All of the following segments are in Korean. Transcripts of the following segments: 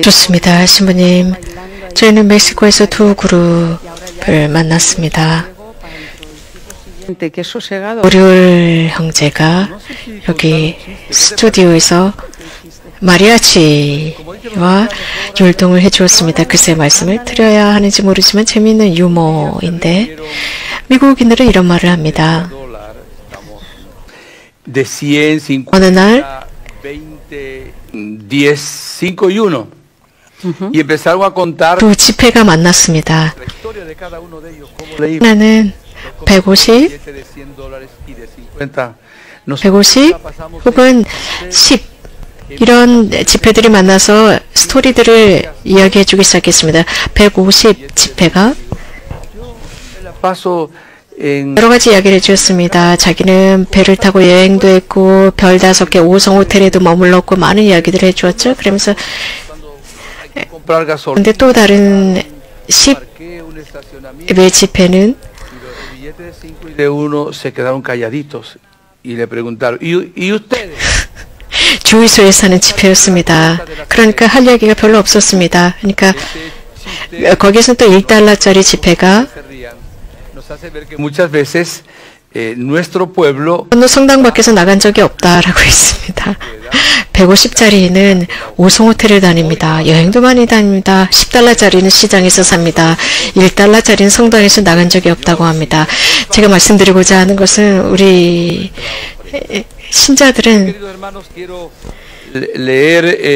좋습니다, 신부님. 저희는 멕시코에서 두 그룹을 만났습니다. 오리올 형제가 여기 스튜디오에서 마리아치와 율동을 해주었습니다. 글쎄 말씀을 드려야 하는지 모르지만 재미있는 유머인데 미국인들은 이런 말을 합니다. 어느 날 두 지폐가 만났습니다. 하나는 150 혹은 10 이런 지폐들이 만나서 스토리들을 이야기해주기 시작했습니다. 150 지폐가 여러 가지 이야기를 해주었습니다. 자기는 배를 타고 여행도 했고 별 5개 5성 호텔에도 머물렀고 많은 이야기들을 해주었죠. 그러면서 근데 또 다른 10의 지폐는 주유소에 사는 지폐였습니다. 그러니까 할 이야기가 별로 없었습니다. 그러니까 거기서 또 1달러짜리 지폐가 어느 성당 밖에서 나간 적이 없다라고 했습니다. 150짜리는 5성 호텔을 다닙니다. 여행도 많이 다닙니다. 10달러짜리는 시장에서 삽니다. 1달러짜리는 성당에서 나간 적이 없다고 합니다. 제가 말씀드리고자 하는 것은 우리 신자들은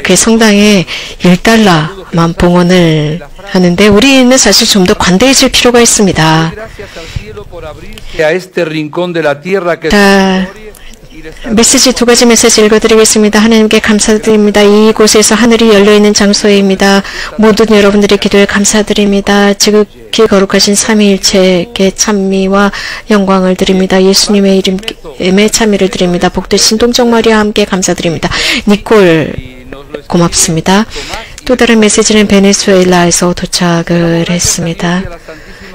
그 성당에 1달러만 봉헌을 하는데 우리는 사실 좀 더 관대해질 필요가 있습니다. 메시지 두 가지 메시지 읽어드리겠습니다. 하나님께 감사드립니다. 이곳에서 하늘이 열려있는 장소입니다. 모든 여러분들의 기도에 감사드립니다. 지극히 거룩하신 삼위일체께 찬미와 영광을 드립니다. 예수님의 이름에 찬미를 드립니다. 복되신 동정 마리아와 함께 감사드립니다. 니콜 고맙습니다. 또 다른 메시지는 베네수엘라에서 도착을 했습니다.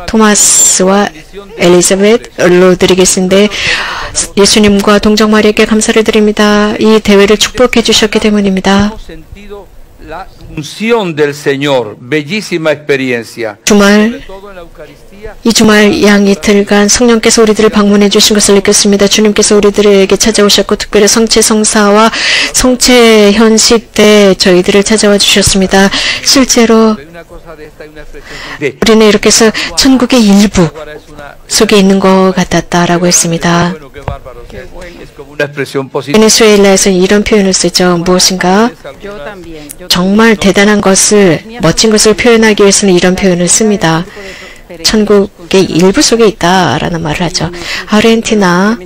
토마스와 엘리자벳 로드리게스인데 예수님과 동정 마리아께 감사를 드립니다. 이 대회를 축복해 주셨기 때문입니다. 이 주말 양 이틀간 성령께서 우리들을 방문해 주신 것을 느꼈습니다. 주님께서 우리들에게 찾아오셨고 특별히 성체 성사와 성체 현식 때 저희들을 찾아와 주셨습니다. 실제로 우리는 이렇게 해서 천국의 일부 속에 있는 것 같았다라고 했습니다. 베네수엘라에서는 이런 표현을 쓰죠. 무엇인가 정말 대단한 것을 멋진 것을 표현하기 위해서는 이런 표현을 씁니다. 천국의 일부 속에 있다라는 말을 하죠. 아르헨티나의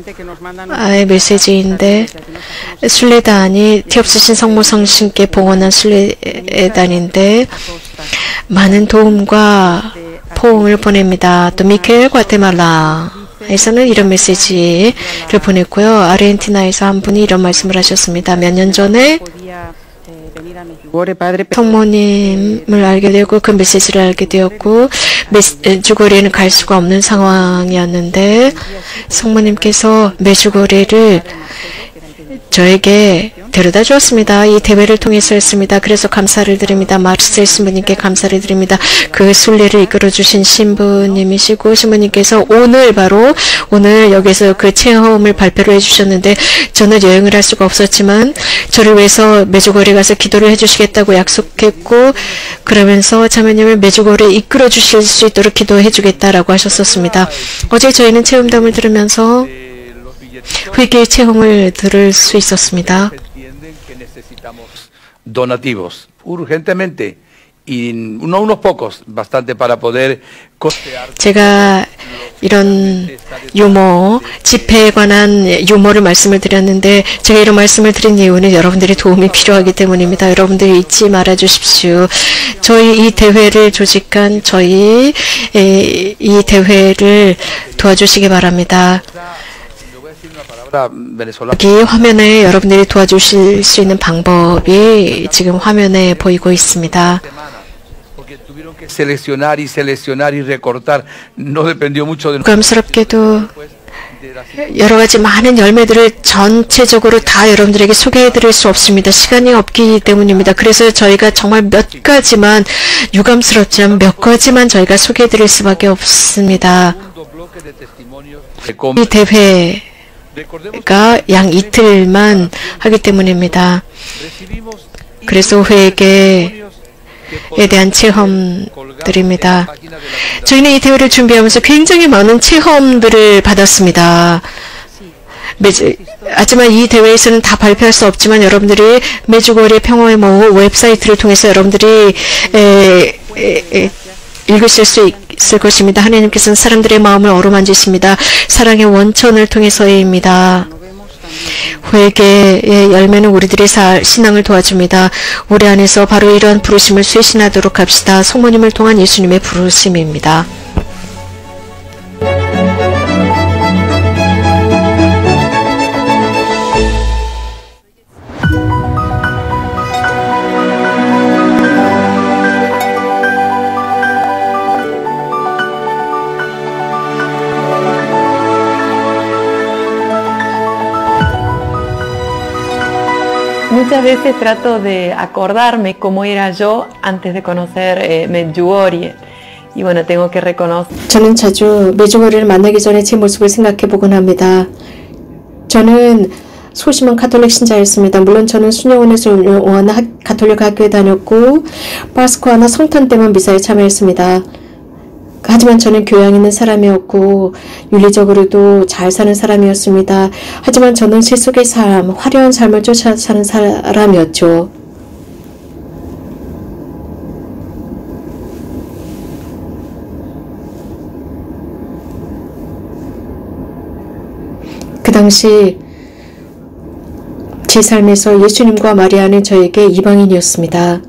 메시지인데 순례단이 티 없으신 성모 성신께 봉헌한 순례단인데 많은 도움과 포옹을 보냅니다. 또 미켈 과테말라에서는 이런 메시지를 보냈고요. 아르헨티나에서 한 분이 이런 말씀을 하셨습니다. 몇 년 전에 성모님을 알게 되었고 그 메시지를 알게 되었고 메주거리에는 갈 수가 없는 상황이었는데 성모님께서 메주거리를 저에게 데려다 주었습니다. 이 대회를 통해서였습니다. 그래서 감사를 드립니다. 마르셀 신부님께 감사를 드립니다. 그 순례를 이끌어주신 신부님이시고 신부님께서 오늘 여기서 그 체험을 발표를 해주셨는데 저는 여행을 할 수가 없었지만 저를 위해서 메주거리에 가서 기도를 해주시겠다고 약속했고 그러면서 자매님을 메주거리에 이끌어주실 수 있도록 기도해 주겠다라고 하셨었습니다. 어제 저희는 체험담을 들으면서 회개의 체험을 들을 수 있었습니다. Donativos urgentemente y unos pocos bastante para poder costear. 제가 이런 유머 집회에 관한 유머를 말씀을 드렸는데 제가 이런 말씀을 드린 이유는 여러분들의 도움이 필요하기 때문입니다. 여러분들이 잊지 말아 주십시오. 저희 이 대회를 조직한 이 대회를 도와주시기 바랍니다. 여기 화면에 여러분들이 도와주실 수 있는 방법이 지금 화면에 보이고 있습니다. 부담스럽게도 여러 가지 많은 열매들을 전체적으로 다 여러분들에게 소개해드릴 수 없습니다. 시간이 없기 때문입니다. 그래서 저희가 정말 몇 가지만, 유감스럽지만 몇 가지만 저희가 소개해드릴 수밖에 없습니다. 이 대회가 양 이틀만 하기 때문입니다. 그래서 회계에 대한 체험들입니다. 저희는 이 대회를 준비하면서 굉장히 많은 체험들을 받았습니다. 하지만 이 대회에서는 다 발표할 수 없지만 여러분들이 매주거리 평화의 모후 웹사이트를 통해서 여러분들이 읽으실 수 있을 것입니다. 하나님께서는 사람들의 마음을 어루만지십니다. 사랑의 원천을 통해서입니다. 회개의 열매는 우리들의 신앙을 도와줍니다. 우리 안에서 바로 이러한 부르심을 쇄신하도록 합시다. 성모님을 통한 예수님의 부르심입니다. Muchas veces trato de acordarme cómo era yo antes de conocer Medjugorje. Y bueno, tengo que reconocer. 저는 자주 메주거리를 만나기 전에 제 모습을 생각해 보곤 합니다. 저는 소심한 가톨릭 신자였습니다. 물론 저는 순영원에서 운영한 가톨릭 학교에 다녔고 파스쿠아나 성탄 때만 미사에 참여했습니다. 하지만 저는 교양 있는 사람이었고 윤리적으로도 잘 사는 사람이었습니다. 하지만 저는 세속의 삶, 화려한 삶을 쫓아 사는 사람이었죠. 그 당시 제 삶에서 예수님과 마리아는 저에게 이방인이었습니다.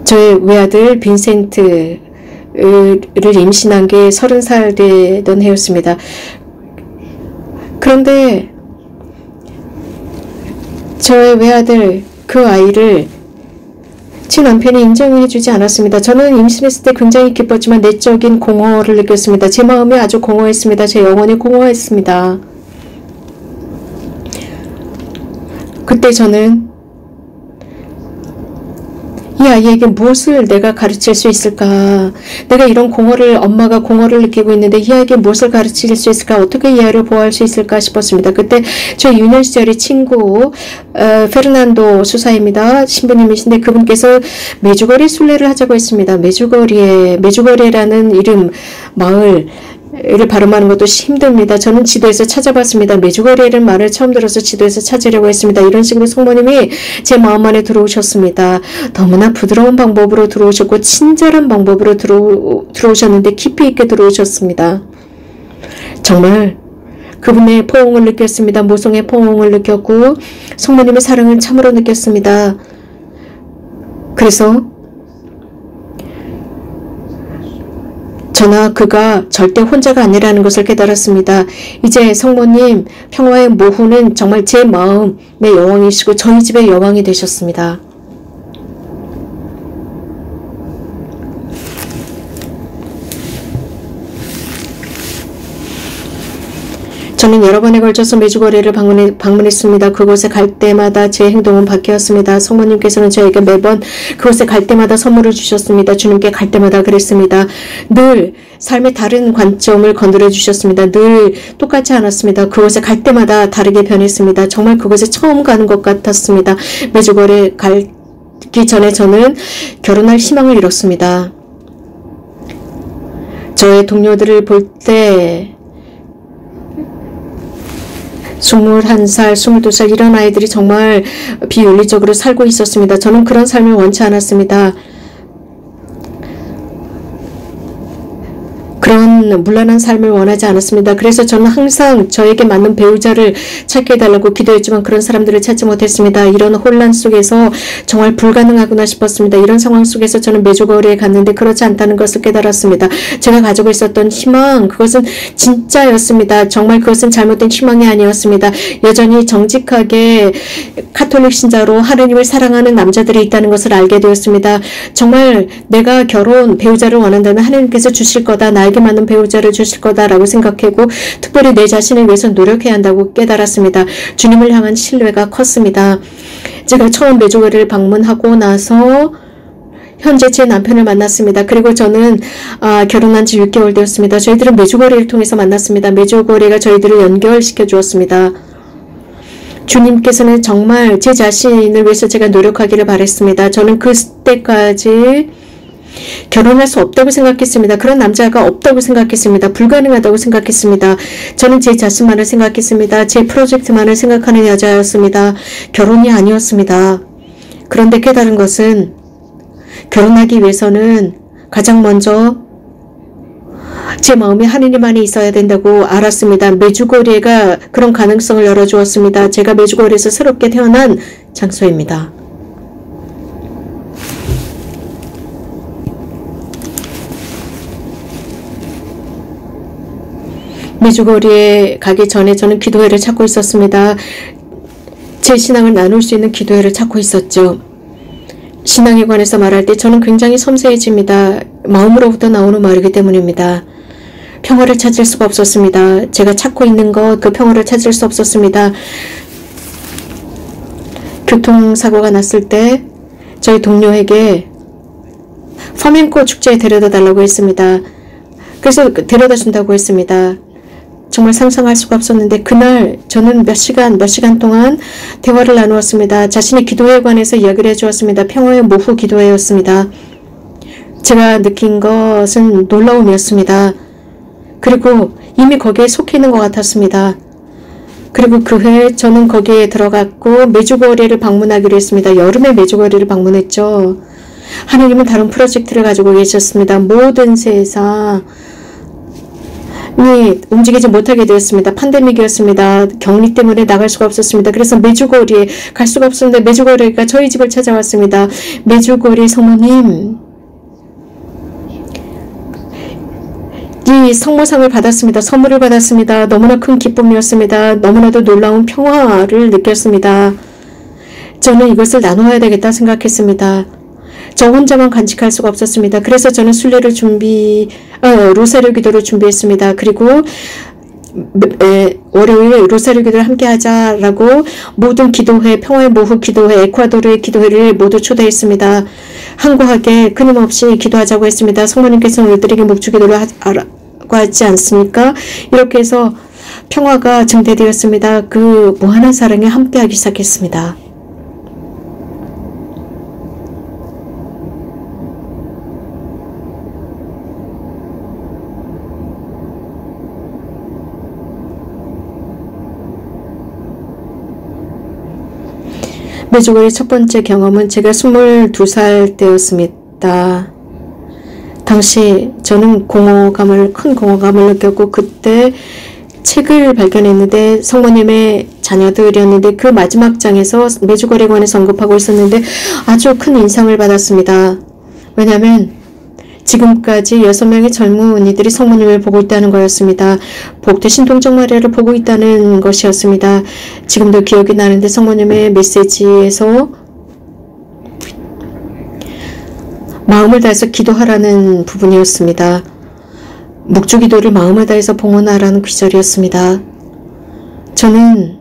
저의 외아들 빈센트를 임신한 게 30살 되던 해였습니다. 그런데 저의 외아들 그 아이를 제 남편이 인정해주지 않았습니다. 저는 임신했을 때 굉장히 기뻤지만 내적인 공허를 느꼈습니다. 제 마음이 아주 공허했습니다. 제 영혼이 공허했습니다. 그때 저는 이 아이에게 무엇을 내가 가르칠 수 있을까? 내가 이런 엄마가 공허를 느끼고 있는데 이 아이에게 무엇을 가르칠 수 있을까? 어떻게 이 아이를 보호할 수 있을까 싶었습니다. 그때 저 유년 시절의 친구 페르난도 수사입니다. 신부님이신데 그분께서 메주거리 순례를 하자고 했습니다. 메주거리라는 이름, 마을 를 발음하는 것도 힘듭니다. 저는 지도에서 찾아봤습니다. 메주거리라는 말을 처음 들어서 지도에서 찾으려고 했습니다. 이런 식으로 성모님이 제 마음 안에 들어오셨습니다. 너무나 부드러운 방법으로 들어오셨고 친절한 방법으로 들어오셨는데 깊이 있게 들어오셨습니다. 정말 그분의 포옹을 느꼈습니다. 모성의 포옹을 느꼈고 성모님의 사랑을 참으로 느꼈습니다. 그래서 저나 그가 절대 혼자가 아니라는 것을 깨달았습니다. 이제 성모님 평화의 모후는 정말 제 마음의 여왕이시고 저희 집의 여왕이 되셨습니다. 저는 여러 번에 걸쳐서 메주거리를 방문했습니다. 그곳에 갈 때마다 제 행동은 바뀌었습니다. 성모님께서는 저에게 매번 그곳에 갈 때마다 선물을 주셨습니다. 주님께 갈 때마다 그랬습니다. 늘 삶의 다른 관점을 건드려 주셨습니다. 늘 똑같지 않았습니다. 그곳에 갈 때마다 다르게 변했습니다. 정말 그곳에 처음 가는 것 같았습니다. 메주거리에 가기 전에 저는 결혼할 희망을 잃었습니다. 저의 동료들을 볼 때 21살, 22살 이런 아이들이 정말 비윤리적으로 살고 있었습니다. 저는 그런 삶을 원치 않았습니다. 그런 그런 문란한 삶을 원하지 않았습니다. 그래서 저는 항상 저에게 맞는 배우자를 찾게 해달라고 기도했지만 그런 사람들을 찾지 못했습니다. 이런 혼란 속에서 정말 불가능하구나 싶었습니다. 이런 상황 속에서 저는 메주거리에 갔는데 그렇지 않다는 것을 깨달았습니다. 제가 가지고 있었던 희망, 그것은 진짜였습니다. 정말 그것은 잘못된 희망이 아니었습니다. 여전히 정직하게 카톨릭 신자로 하느님을 사랑하는 남자들이 있다는 것을 알게 되었습니다. 정말 내가 배우자를 원한다면 하느님께서 주실 거다, 나에게 맞는 배우자를 주실 거다라고 생각하고 특별히 내 자신을 위해서 노력해야 한다고 깨달았습니다. 주님을 향한 신뢰가 컸습니다. 제가 처음 메주거리를 방문하고 나서 현재 제 남편을 만났습니다. 그리고 저는 결혼한 지 6개월 되었습니다. 저희들은 메주거리를 통해서 만났습니다. 메주거리가 저희들을 연결시켜 주었습니다. 주님께서는 정말 제 자신을 위해서 제가 노력하기를 바랬습니다. 저는 그때까지 결혼할 수 없다고 생각했습니다. 그런 남자가 없다고 생각했습니다. 불가능하다고 생각했습니다. 저는 제 자신만을 생각했습니다. 제 프로젝트만을 생각하는 여자였습니다. 결혼이 아니었습니다. 그런데 깨달은 것은 결혼하기 위해서는 가장 먼저 제 마음에 하느님 안에 있어야 된다고 알았습니다. 메주거리가 그런 가능성을 열어주었습니다. 제가 메주거리에서 새롭게 태어난 장소입니다. 메주거리에 가기 전에 저는 기도회를 찾고 있었습니다. 제 신앙을 나눌 수 있는 기도회를 찾고 있었죠. 신앙에 관해서 말할 때 저는 굉장히 섬세해집니다. 마음으로부터 나오는 말이기 때문입니다. 평화를 찾을 수가 없었습니다. 제가 찾고 있는 것, 그 평화를 찾을 수 없었습니다. 교통사고가 났을 때 저희 동료에게 파멘코 축제에 데려다 달라고 했습니다. 그래서 데려다 준다고 했습니다. 정말 상상할 수가 없었는데 그날 저는 몇 시간 동안 대화를 나누었습니다. 자신의 기도에 관해서 이야기를 해주었습니다. 평화의 모후 기도회였습니다. 제가 느낀 것은 놀라움이었습니다. 그리고 이미 거기에 속해 있는 것 같았습니다. 그리고 그 해에 저는 거기에 들어갔고 메주거리를 방문하기로 했습니다. 여름에 메주거리를 방문했죠. 하느님은 다른 프로젝트를 가지고 계셨습니다. 모든 세상이 움직이지 못하게 되었습니다. 팬데믹이었습니다. 격리 때문에 나갈 수가 없었습니다. 그래서 메주거리에 갈 수가 없었는데 메주거리가 저희 집을 찾아왔습니다. 메주거리 성모님, 이 성모상을 받았습니다. 선물을 받았습니다. 너무나 큰 기쁨이었습니다. 너무나도 놀라운 평화를 느꼈습니다. 저는 이것을 나눠야 되겠다 생각했습니다. 저 혼자만 간직할 수가 없었습니다. 그래서 저는 순례를 로사리오 기도를 준비했습니다. 그리고 월요일 로사리오 기도를 함께 하자라고 모든 기도회, 평화의 모후 기도회, 에콰도르의 기도회를 모두 초대했습니다. 한고하게 끊임없이 기도하자고 했습니다. 성모님께서는 우리들에게 묵주 기도를 하라고 하지 않습니까? 이렇게 해서 평화가 증대되었습니다. 그 무한한 사랑에 함께하기 시작했습니다. 메주거리 첫 번째 경험은 제가 22살 때였습니다. 당시 저는 큰 공허감을 느꼈고 그때 책을 발견했는데 성모님의 자녀들이었는데 그 마지막 장에서 메주거리에 관해서 언급하고 있었는데 아주 큰 인상을 받았습니다. 왜냐하면 지금까지 6명의 젊은이들이 성모님을 보고 있다는 거였습니다. 복되신 동정 마리아를 보고 있다는 것이었습니다. 지금도 기억이 나는데 성모님의 메시지에서 마음을 다해서 기도하라는 부분이었습니다. 묵주기도를 마음을 다해서 봉헌하라는 귀절이었습니다. 저는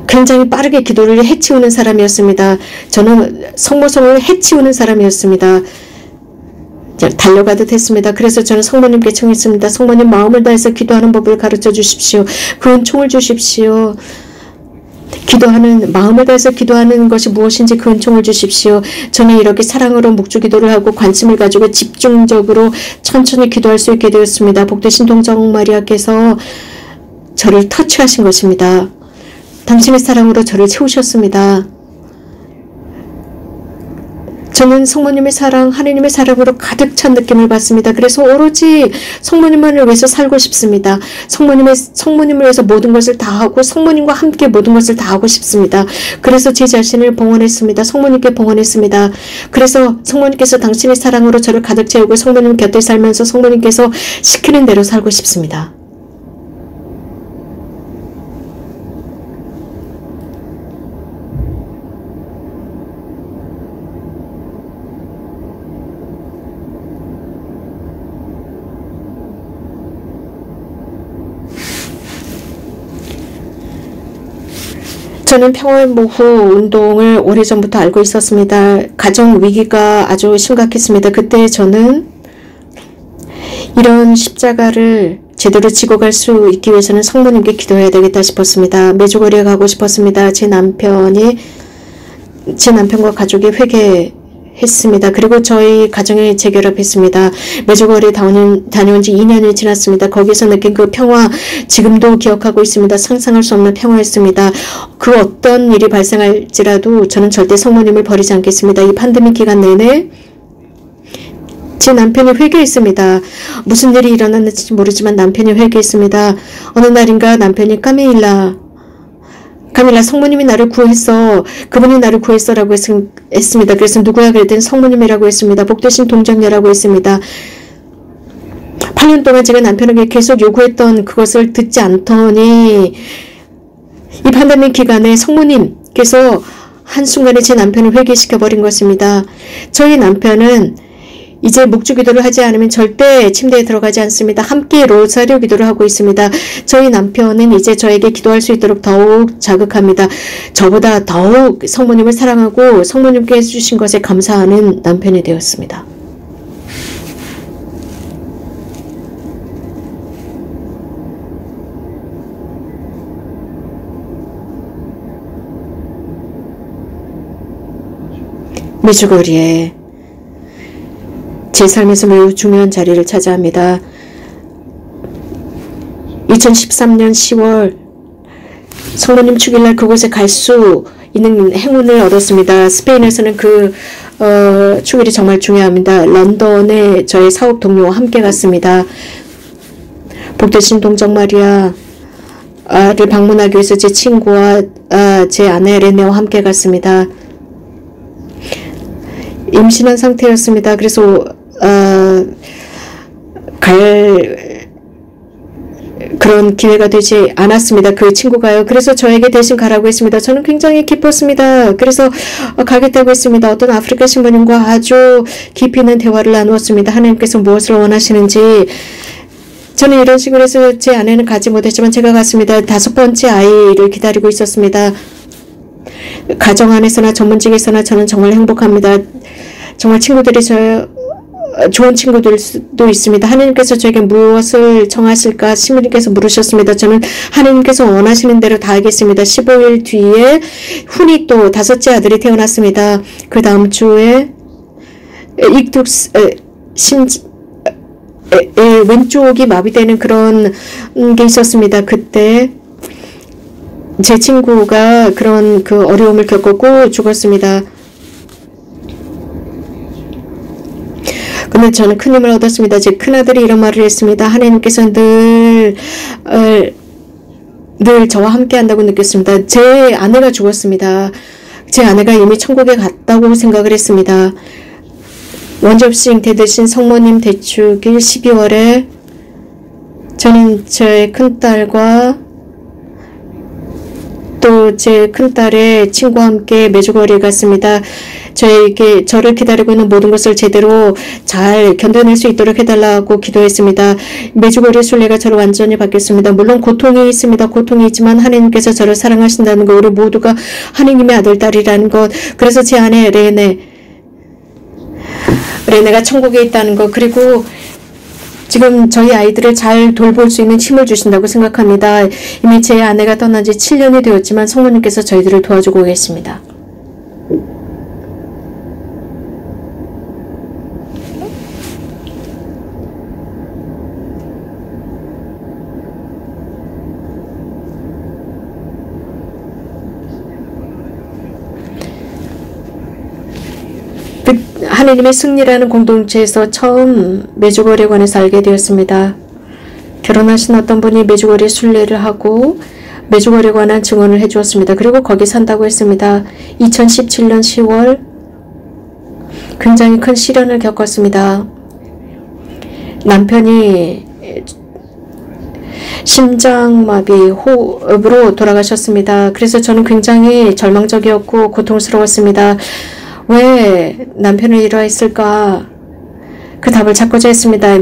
굉장히 빠르게 기도를 해치우는 사람이었습니다. 저는 성모성을 해치우는 사람이었습니다. 달려가듯 했습니다. 그래서 저는 성모님께 청했습니다. 성모님, 마음을 다해서 기도하는 법을 가르쳐 주십시오. 그 은총을 주십시오. 마음을 다해서 기도하는 것이 무엇인지 그 은총을 주십시오. 저는 이렇게 사랑으로 묵주기도를 하고 관심을 가지고 집중적으로 천천히 기도할 수 있게 되었습니다. 복되신 동정 마리아께서 저를 터치하신 것입니다. 당신의 사랑으로 저를 채우셨습니다. 저는 성모님의 사랑, 하느님의 사랑으로 가득 찬 느낌을 받습니다. 그래서 오로지 성모님만을 위해서 살고 싶습니다. 성모님을 위해서 모든 것을 다 하고 성모님과 함께 모든 것을 다 하고 싶습니다. 그래서 제 자신을 봉헌했습니다. 성모님께 봉헌했습니다. 그래서 성모님께서 당신의 사랑으로 저를 가득 채우고 성모님 곁에 살면서 성모님께서 시키는 대로 살고 싶습니다. 저는 평화모후 운동을 오래전부터 알고 있었습니다. 가정 위기가 아주 심각했습니다. 그때 저는 이런 십자가를 제대로 지고 갈 수 있기 위해서는 성모님께 기도해야 되겠다 싶었습니다. 메주거리에 가고 싶었습니다. 제 남편과 가족이 회개했습니다. 그리고 저희 가정에 재결합했습니다. 메주거리에 다녀온 지 2년이 지났습니다. 거기서 느낀 그 평화, 지금도 기억하고 있습니다. 상상할 수 없는 평화였습니다. 그 어떤 일이 발생할지라도 저는 절대 성모님을 버리지 않겠습니다. 이 팬데믹 기간 내내 제 남편이 회개했습니다. 무슨 일이 일어났는지 모르지만 남편이 회개했습니다. 어느 날인가 남편이 카밀라 성모님이 나를 구했어. 그분이 나를 구했어라고 했습니다. 그래서 누구야 그랬더니 성모님이라고 했습니다. 복되신 동정녀라고 했습니다. 8년 동안 제가 남편에게 계속 요구했던 그것을 듣지 않더니 이 팬데믹 기간에 성모님께서 한순간에 제 남편을 회개시켜버린 것입니다. 저희 남편은 이제 묵주기도를 하지 않으면 절대 침대에 들어가지 않습니다. 함께 로사리오 기도를 하고 있습니다. 저희 남편은 이제 저에게 기도할 수 있도록 더욱 자극합니다. 저보다 더욱 성모님을 사랑하고 성모님께 해주신 것에 감사하는 남편이 되었습니다. 미주거리에 제 삶에서 매우 중요한 자리를 차지합니다. 2013년 10월 성모님 축일날 그곳에 갈 수 있는 행운을 얻었습니다. 스페인에서는 그 축일이 정말 중요합니다. 런던에 저의 사업 동료와 함께 갔습니다. 복되신 동정 마리아를 방문하기 위해서 제 친구와 제 아내 레네와 함께 갔습니다. 임신한 상태였습니다. 그래서 갈 그런 기회가 되지 않았습니다. 그 친구가요. 그래서 저에게 대신 가라고 했습니다. 저는 굉장히 기뻤습니다. 그래서 가겠다고 했습니다. 어떤 아프리카 신부님과 아주 깊이 있는 대화를 나누었습니다. 하나님께서 무엇을 원하시는지. 저는 이런 식으로 해서 제 아내는 가지 못했지만 제가 갔습니다. 5번째 아이를 기다리고 있었습니다. 가정 안에서나 전문직에서나 저는 정말 행복합니다. 정말 친구들이 좋은 친구들도 있습니다. 하나님께서 저에게 무엇을 정하실까 시민님께서 물으셨습니다. 저는 하나님께서 원하시는 대로 다 하겠습니다. 15일 뒤에 훈이 또 5째 아들이 태어났습니다. 그 다음 주에 왼쪽이 마비되는 그런 게 있었습니다. 그때 제 친구가 그런 그 어려움을 겪었고 죽었습니다. 근데 저는 큰 힘을 얻었습니다. 제 큰아들이 이런 말을 했습니다. 하나님께서 늘 저와 함께 한다고 느꼈습니다. 제 아내가 죽었습니다. 제 아내가 이미 천국에 갔다고 생각을 했습니다. 원접수잉 대대신 성모님 대축일 12월에 저는 제 큰딸과 또 제 큰딸의 친구와 함께 메주거리에 갔습니다. 저를 기다리고 있는 모든 것을 제대로 잘 견뎌낼 수 있도록 해달라고 기도했습니다. 메주거리의 순례가 저를 완전히 바뀌었습니다. 물론 고통이 있습니다. 고통이 있지만 하나님께서 저를 사랑하신다는 것, 우리 모두가 하나님의 아들, 딸이라는 것, 그래서 제 아내 레네가 천국에 있다는 것, 그리고 지금 저희 아이들을 잘 돌볼 수 있는 힘을 주신다고 생각합니다. 이미 제 아내가 떠난 지 7년이 되었지만 성모님께서 저희들을 도와주고 계십니다. 하느님의 승리라는 공동체에서 처음 메주거리관에서 알게 되었습니다. 결혼하신 어떤 분이 메주거리 순례를 하고 메주거리에 관한 증언을 해주었습니다. 그리고 거기 산다고 했습니다. 2017년 10월 굉장히 큰 시련을 겪었습니다. 남편이 심장마비 호흡으로 돌아가셨습니다. 그래서 저는 굉장히 절망적이었고 고통스러웠습니다. 왜 남편을 잃어했을까? 그 답을 찾고자 했습니다.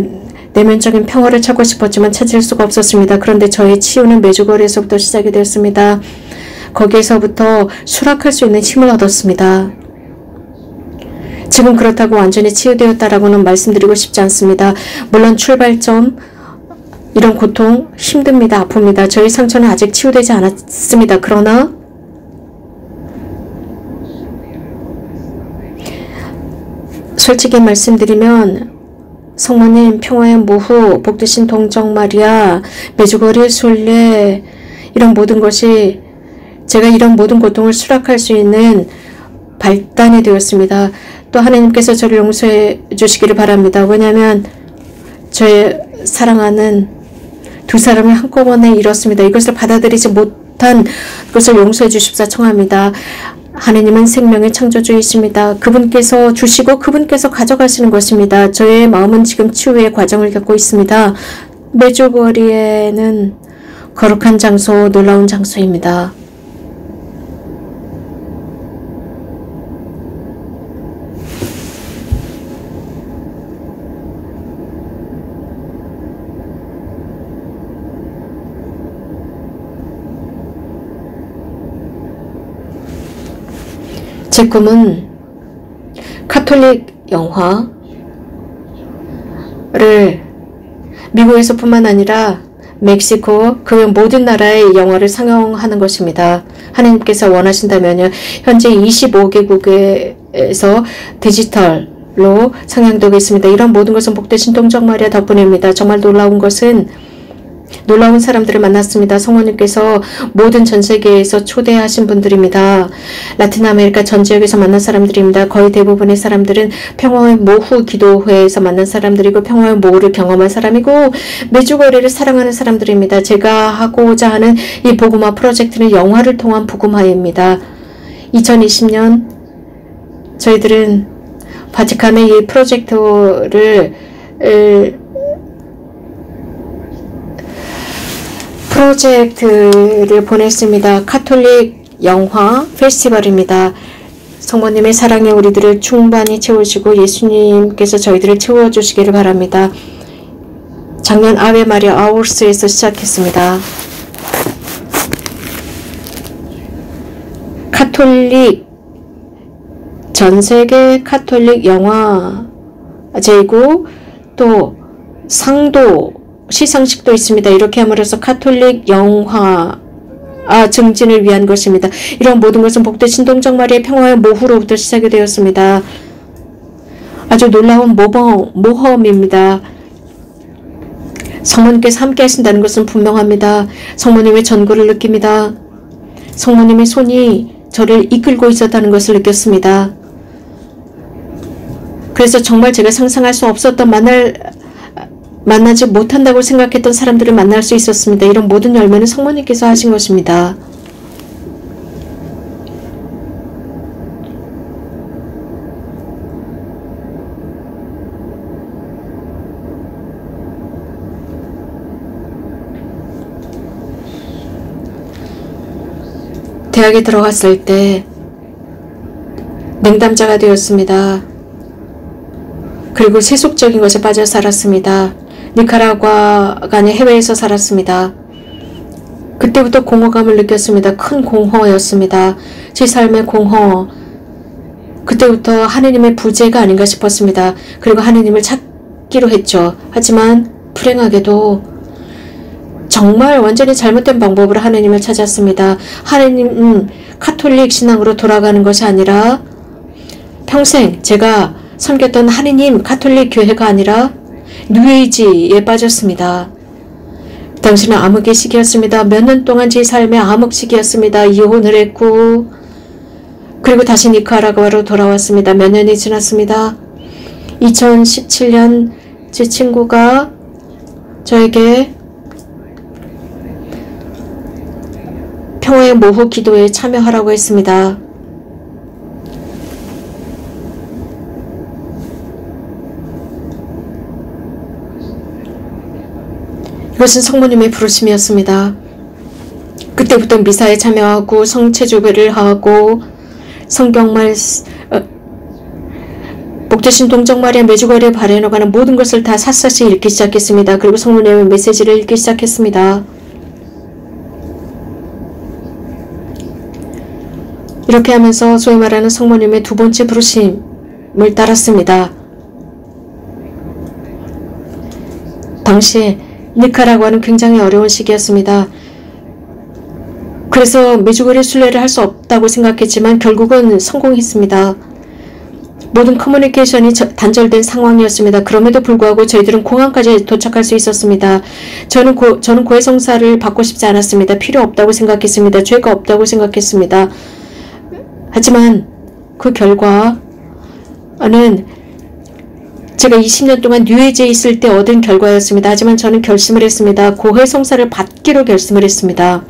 내면적인 평화를 찾고 싶었지만 찾을 수가 없었습니다. 그런데 저의 치유는 메주거리에서부터 시작이 되었습니다. 거기에서부터 수락할 수 있는 힘을 얻었습니다. 지금 그렇다고 완전히 치유되었다라고는 말씀드리고 싶지 않습니다. 물론 출발점, 이런 고통, 힘듭니다. 아픕니다. 저희 상처는 아직 치유되지 않았습니다. 그러나 솔직히 말씀드리면 성모님, 평화의 모후, 복되신 동정 마리아, 메주거리 순례, 이런 모든 것이 제가 이런 모든 고통을 수락할 수 있는 발단이 되었습니다. 또 하나님께서 저를 용서해 주시기를 바랍니다. 왜냐하면 저의 사랑하는 두 사람을 한꺼번에 잃었습니다. 이것을 받아들이지 못한 것을 용서해 주십사 청합니다. 하느님은 생명의 창조주이십니다. 그분께서 주시고 그분께서 가져가시는 것입니다. 저의 마음은 지금 치유의 과정을 겪고 있습니다. 메주거리에는 거룩한 장소, 놀라운 장소입니다. 제 꿈은 카톨릭 영화를 미국에서 뿐만 아니라 멕시코 그 모든 나라의 영화를 상영하는 것입니다. 하나님께서 원하신다면요. 현재 25개국에서 디지털로 상영되고 있습니다. 이런 모든 것은 복되신 동정 마리아 덕분입니다. 정말 놀라운 것은 놀라운 사람들을 만났습니다. 성모님께서 모든 전 세계에서 초대하신 분들입니다. 라틴 아메리카 전 지역에서 만난 사람들입니다. 거의 대부분의 사람들은 평화의 모후 기도회에서 만난 사람들이고 평화의 모후를 경험한 사람이고 메주거리를 사랑하는 사람들입니다. 제가 하고자 하는 이 복음화 프로젝트는 영화를 통한 복음화입니다. 2020년 저희들은 바티칸의 이 프로젝트를 보냈습니다. 카톨릭 영화 페스티벌입니다. 성모님의 사랑에 우리들을 충만히 채우시고 예수님께서 저희들을 채워주시기를 바랍니다. 작년 아베 마리아 아우르스에서 시작했습니다. 카톨릭 전세계 카톨릭 영화제이고 또 상도 시상식도 있습니다. 이렇게 함으로써 카톨릭 영화 증진을 위한 것입니다. 이런 모든 것은 복되신 동정 마리아의 평화의 모후로부터 시작이 되었습니다. 아주 놀라운 모험입니다. 성모님께서 함께 하신다는 것은 분명합니다. 성모님의 전구를 느낍니다. 성모님의 손이 저를 이끌고 있었다는 것을 느꼈습니다. 그래서 정말 제가 상상할 수 없었던 만나지 못한다고 생각했던 사람들을 만날 수 있었습니다. 이런 모든 열매는 성모님께서 하신 것입니다. 대학에 들어갔을 때 냉담자가 되었습니다. 그리고 세속적인 것에 빠져 살았습니다. 니카라과가 아닌 해외에서 살았습니다. 그때부터 공허감을 느꼈습니다. 큰 공허였습니다. 제 삶의 공허. 그때부터 하느님의 부재가 아닌가 싶었습니다. 그리고 하느님을 찾기로 했죠. 하지만 불행하게도 정말 완전히 잘못된 방법으로 하느님을 찾았습니다. 하느님 카톨릭 신앙으로 돌아가는 것이 아니라 평생 제가 섬겼던 하느님 카톨릭 교회가 아니라 뉴에이지에 빠졌습니다. 당신은 암흑의 시기였습니다. 몇 년 동안 제 삶의 암흑 시기였습니다. 이혼을 했고 그리고 다시 니카라과로 돌아왔습니다. 몇 년이 지났습니다. 2017년 제 친구가 저에게 평화의 모후 기도에 참여하라고 했습니다. 이것은 성모님의 부르심이었습니다. 그때부터 미사에 참여하고 성체조배를 하고 성경말, 복되신 동정마리아 메주거리에 바래너가는 모든 것을 다 샅샅이 읽기 시작했습니다. 그리고 성모님의 메시지를 읽기 시작했습니다. 이렇게 하면서 소위 말하는 성모님의 두 번째 부르심을 따랐습니다. 당시에 니카라과는 굉장히 어려운 시기였습니다. 그래서 메주거리 순례를 할 수 없다고 생각했지만 결국은 성공했습니다. 모든 커뮤니케이션이 단절된 상황이었습니다. 그럼에도 불구하고 저희들은 공항까지 도착할 수 있었습니다. 저는 고해성사를 받고 싶지 않았습니다. 필요 없다고 생각했습니다. 죄가 없다고 생각했습니다. 하지만 그 결과는 제가 20년 동안 뉴에이지에 있을 때 얻은 결과였습니다. 하지만 저는 결심을 했습니다. 고해성사를 받기로 결심을 했습니다.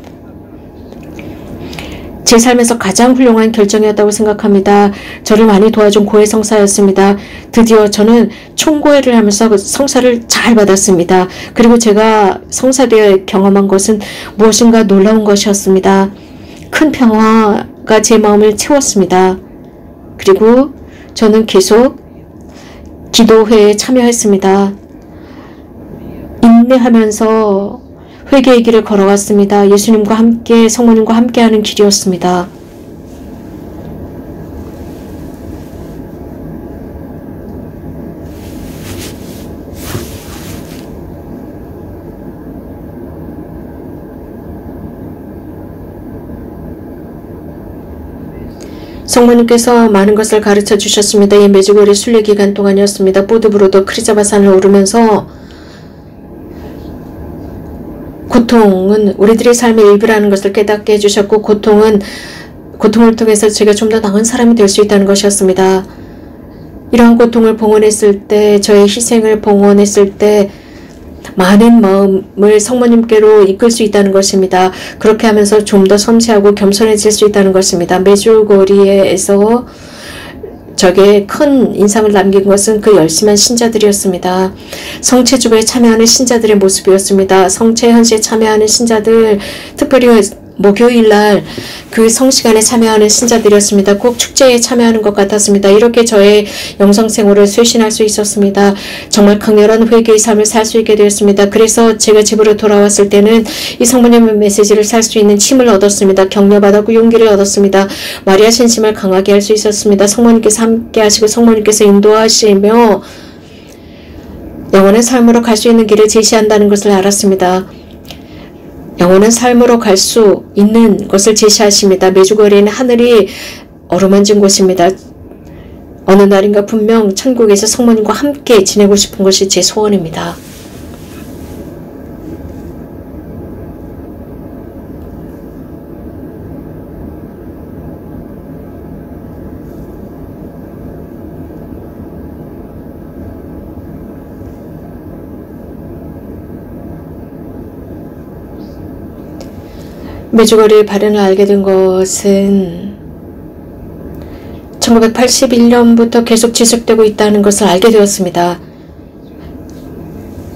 제 삶에서 가장 훌륭한 결정이었다고 생각합니다. 저를 많이 도와준 고해성사였습니다. 드디어 저는 총고해를 하면서 성사를 잘 받았습니다. 그리고 제가 성사되어 경험한 것은 무엇인가 놀라운 것이었습니다. 큰 평화가 제 마음을 채웠습니다. 그리고 저는 계속 기도회에 참여했습니다. 인내하면서 회개의 길을 걸어갔습니다. 예수님과 함께, 성모님과 함께하는 길이었습니다. 성모님께서 많은 것을 가르쳐 주셨습니다. 이 메주거리 순례 기간 동안이었습니다. 보드브로더 크리자바산을 오르면서 고통은 우리들의 삶의 일부라는 것을 깨닫게 해주셨고 고통을 통해서 제가 좀 더 나은 사람이 될 수 있다는 것이었습니다. 이러한 고통을 봉헌했을 때, 저의 희생을 봉헌했을 때 많은 마음을 성모님께로 이끌 수 있다는 것입니다. 그렇게 하면서 좀 더 섬세하고 겸손해질 수 있다는 것입니다. 메주거리에서 저게 큰 인상을 남긴 것은 그 열심한 신자들이었습니다. 성체주보에 참여하는 신자들의 모습이었습니다. 성체 현시에 참여하는 신자들, 특별히 목요일날 그 성시간에 참여하는 신자들이었습니다. 꼭 축제에 참여하는 것 같았습니다. 이렇게 저의 영성생활을 쇄신할 수 있었습니다. 정말 강렬한 회개의 삶을 살 수 있게 되었습니다. 그래서 제가 집으로 돌아왔을 때는 이 성모님의 메시지를 살 수 있는 힘을 얻었습니다. 격려받았고 용기를 얻었습니다. 마리아 신심을 강하게 할 수 있었습니다. 성모님께서 함께 하시고 성모님께서 인도하시며 영원한 삶으로 갈 수 있는 길을 제시한다는 것을 알았습니다. 영원한 삶으로 갈 수 있는 것을 제시하십니다. 메주거리에는 하늘이 어루만진 곳입니다. 어느 날인가 분명 천국에서 성모님과 함께 지내고 싶은 것이 제 소원입니다. 메주거리의 발현을 알게 된 것은 1981년부터 계속 지속되고 있다는 것을 알게 되었습니다.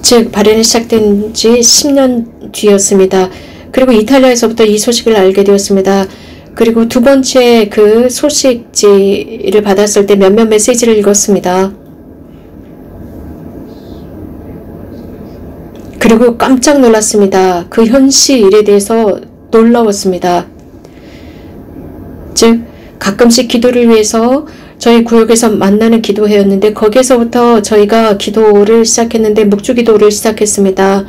즉 발현이 시작된 지 10년 뒤였습니다. 그리고 이탈리아에서부터 이 소식을 알게 되었습니다. 그리고 두 번째 그 소식지를 받았을 때 몇몇 메시지를 읽었습니다. 그리고 깜짝 놀랐습니다. 그 현실에 대해서 놀라웠습니다. 즉 가끔씩 기도를 위해서 저희 구역에서 만나는 기도회였는데 거기에서부터 저희가 기도를 시작했는데 묵주기도를 시작했습니다.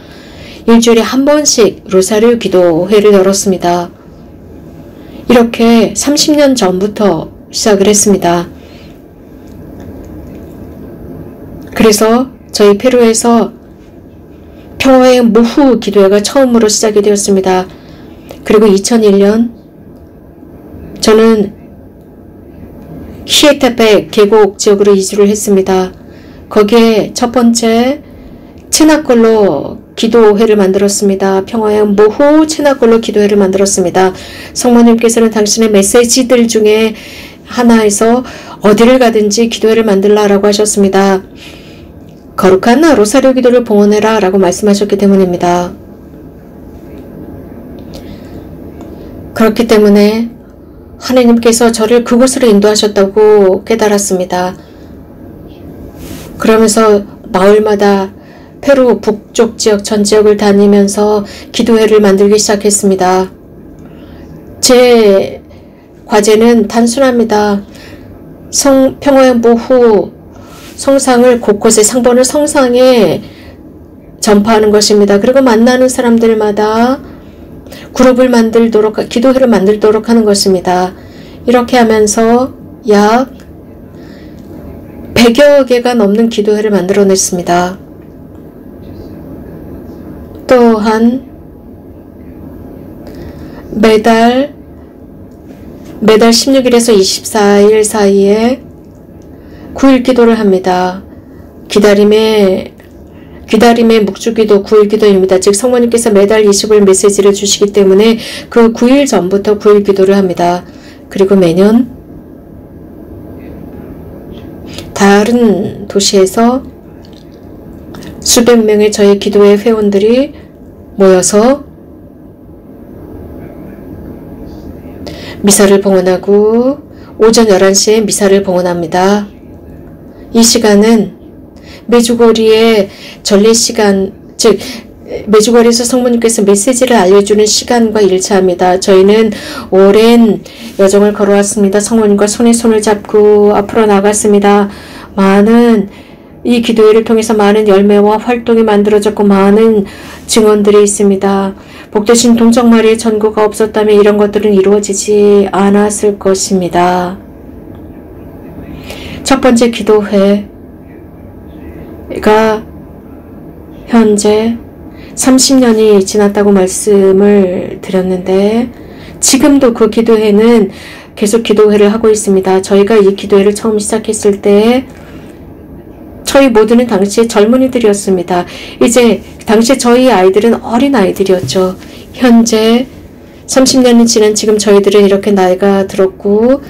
일주일에 한 번씩 로사리오 기도회를 열었습니다. 이렇게 30년 전부터 시작을 했습니다. 그래서 저희 페루에서 평화의 모후 기도회가 처음으로 시작이 되었습니다. 그리고 2001년 저는 히에테페 계곡 지역으로 이주를 했습니다. 거기에 첫 번째 체나걸로 기도회를 만들었습니다. 평화의 모후 체나걸로 기도회를 만들었습니다. 성모님께서는 당신의 메시지들 중에 하나에서 어디를 가든지 기도회를 만들라라고 하셨습니다. 거룩한 로사리오 기도를 봉헌해라 라고 말씀하셨기 때문입니다. 그렇기 때문에 하나님께서 저를 그곳으로 인도하셨다고 깨달았습니다. 그러면서 마을마다 페루 북쪽 지역 전 지역을 다니면서 기도회를 만들기 시작했습니다. 제 과제는 단순합니다. 평화의 모후 성상을 곳곳에 상본을 성상에 전파하는 것입니다. 그리고 만나는 사람들마다 그룹을 만들도록 기도회를 만들도록 하는 것입니다. 이렇게 하면서 약 100여 개가 넘는 기도회를 만들어냈습니다. 또한 매달 16일에서 24일 사이에 9일 기도를 합니다. 기다림의 묵주기도 9일 기도입니다. 즉 성모님께서 매달 20일 메시지를 주시기 때문에 그 9일 전부터 9일 기도를 합니다. 그리고 매년 다른 도시에서 수백 명의 저희 기도회 회원들이 모여서 미사를 봉헌하고 오전 11시에 미사를 봉헌합니다. 이 시간은 메주거리의 전례 시간, 즉 메주거리에서 성모님께서 메시지를 알려주는 시간과 일치합니다. 저희는 오랜 여정을 걸어왔습니다. 성모님과 손에 손을 잡고 앞으로 나갔습니다. 이 기도회를 통해서 많은 열매와 활동이 만들어졌고 많은 증언들이 있습니다. 복되신 동정 마리의 전구가 없었다면 이런 것들은 이루어지지 않았을 것입니다. 첫 번째 기도회가 현재 30년이 지났다고 말씀을 드렸는데 지금도 그 기도회는 계속 기도회를 하고 있습니다. 저희가 이 기도회를 처음 시작했을 때 저희 모두는 당시에 젊은이들이었습니다. 이제 당시에 저희 아이들은 어린 아이들이었죠. 현재 30년이 지난 지금 저희들은 이렇게 나이가 들었고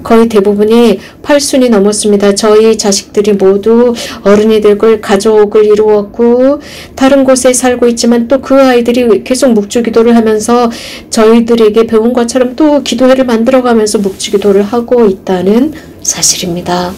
거의 대부분이 8순이 넘었습니다. 저희 자식들이 모두 어른이 되고 가족을 이루었고 다른 곳에 살고 있지만 또 그 아이들이 계속 묵주기도를 하면서 저희들에게 배운 것처럼 또 기도회를 만들어가면서 묵주기도를 하고 있다는 사실입니다.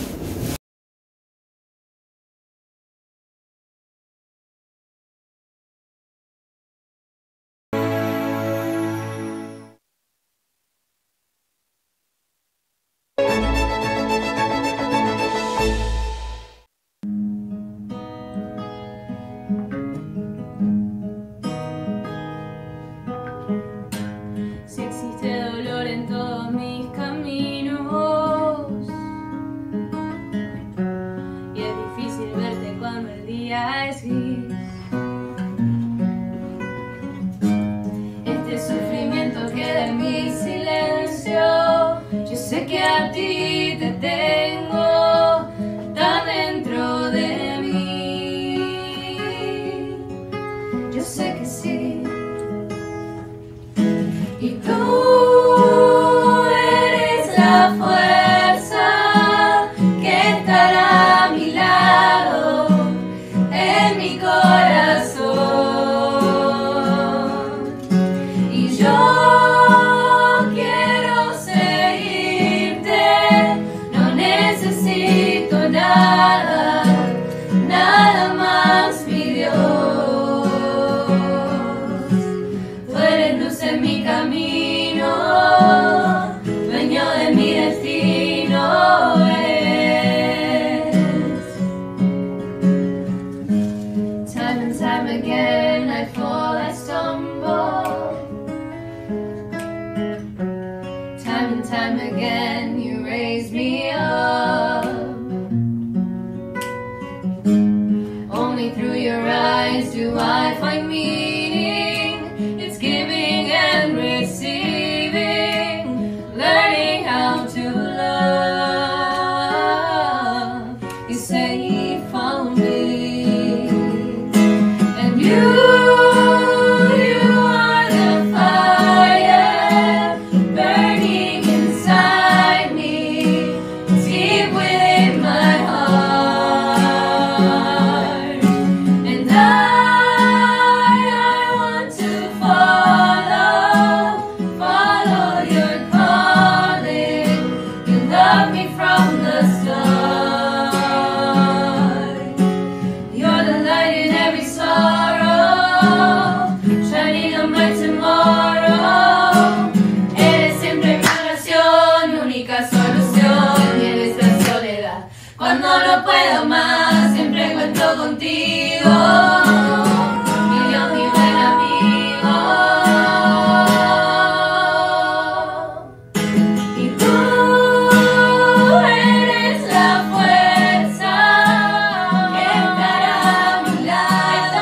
Say única solución y en esta soledad. Cuando no puedo más, siempre cuento contigo. Mi Dios, mi buen amigo. Y tú eres la fuerza que estará a mi lado,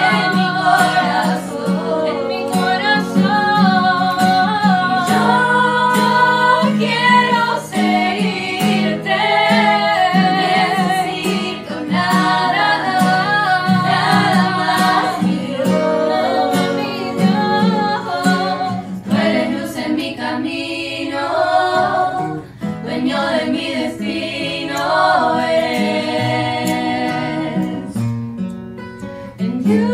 en mi corazón, en mi corazón. Y yo quiero seguirte, necesito nada, nada más, mi Dios, tú eres luz en mi camino, dueño de mi destino eres. And you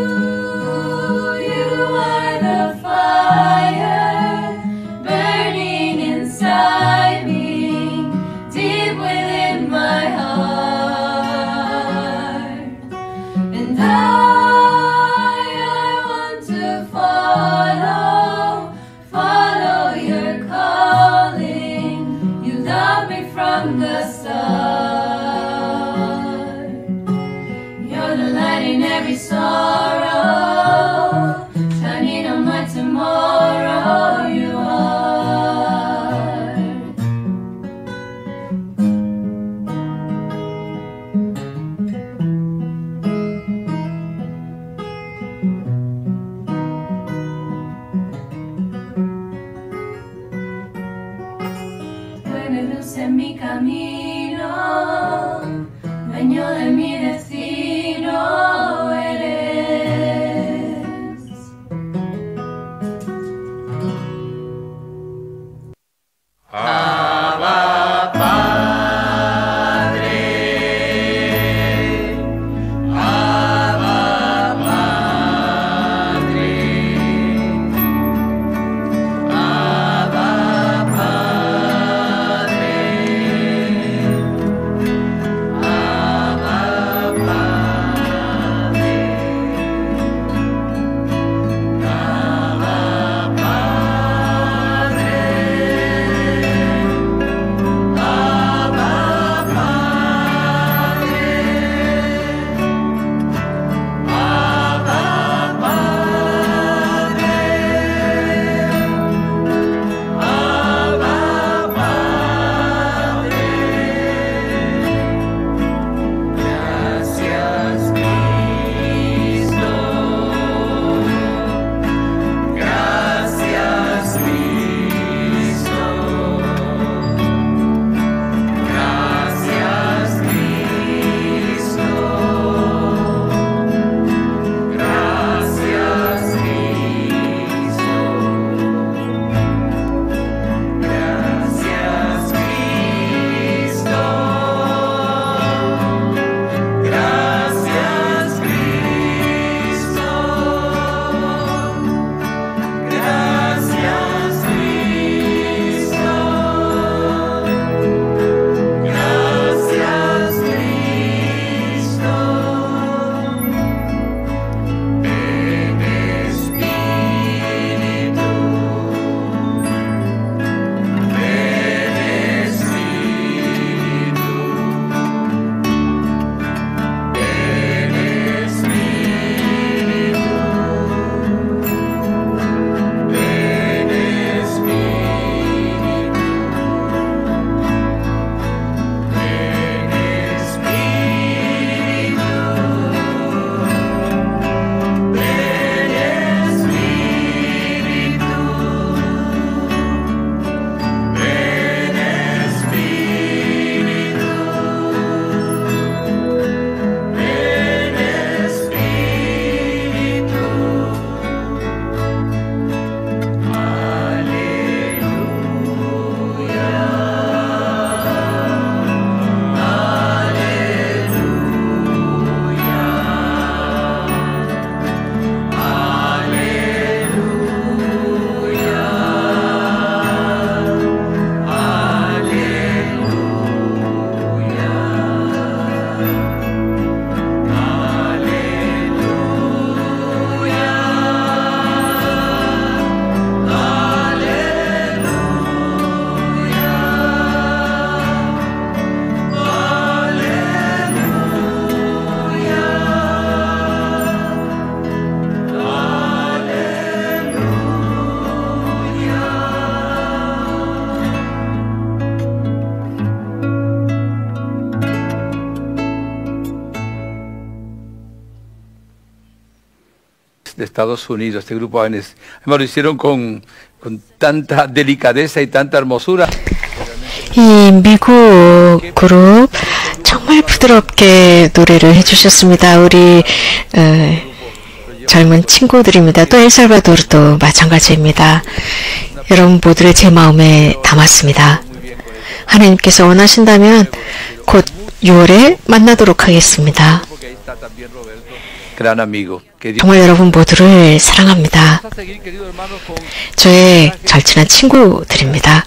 are the fire burning inside me, deep within my heart. And I want to follow your calling. You love me from the start. You're the light in every sorrow, shining on my tomorrow. You are. Tú eres luz en mi camino, dueño de mi destino eres. de Estados Unidos, este grupo ANS. Además lo hicieron con tanta delicadeza y tanta hermosura. 이 미국 그룹 정말 부드럽게 노래를 해주셨습니다. 우리 젊은 친구들입니다. 또 엘살바도르도 마찬가지입니다. 여러분 모두를 제 마음에 담았습니다. 하나님께서 원하신다면 곧 6월에 만나도록 하겠습니다. Gran amigo. 정말 여러분 모두를 사랑합니다. 저의 절친한 친구들입니다.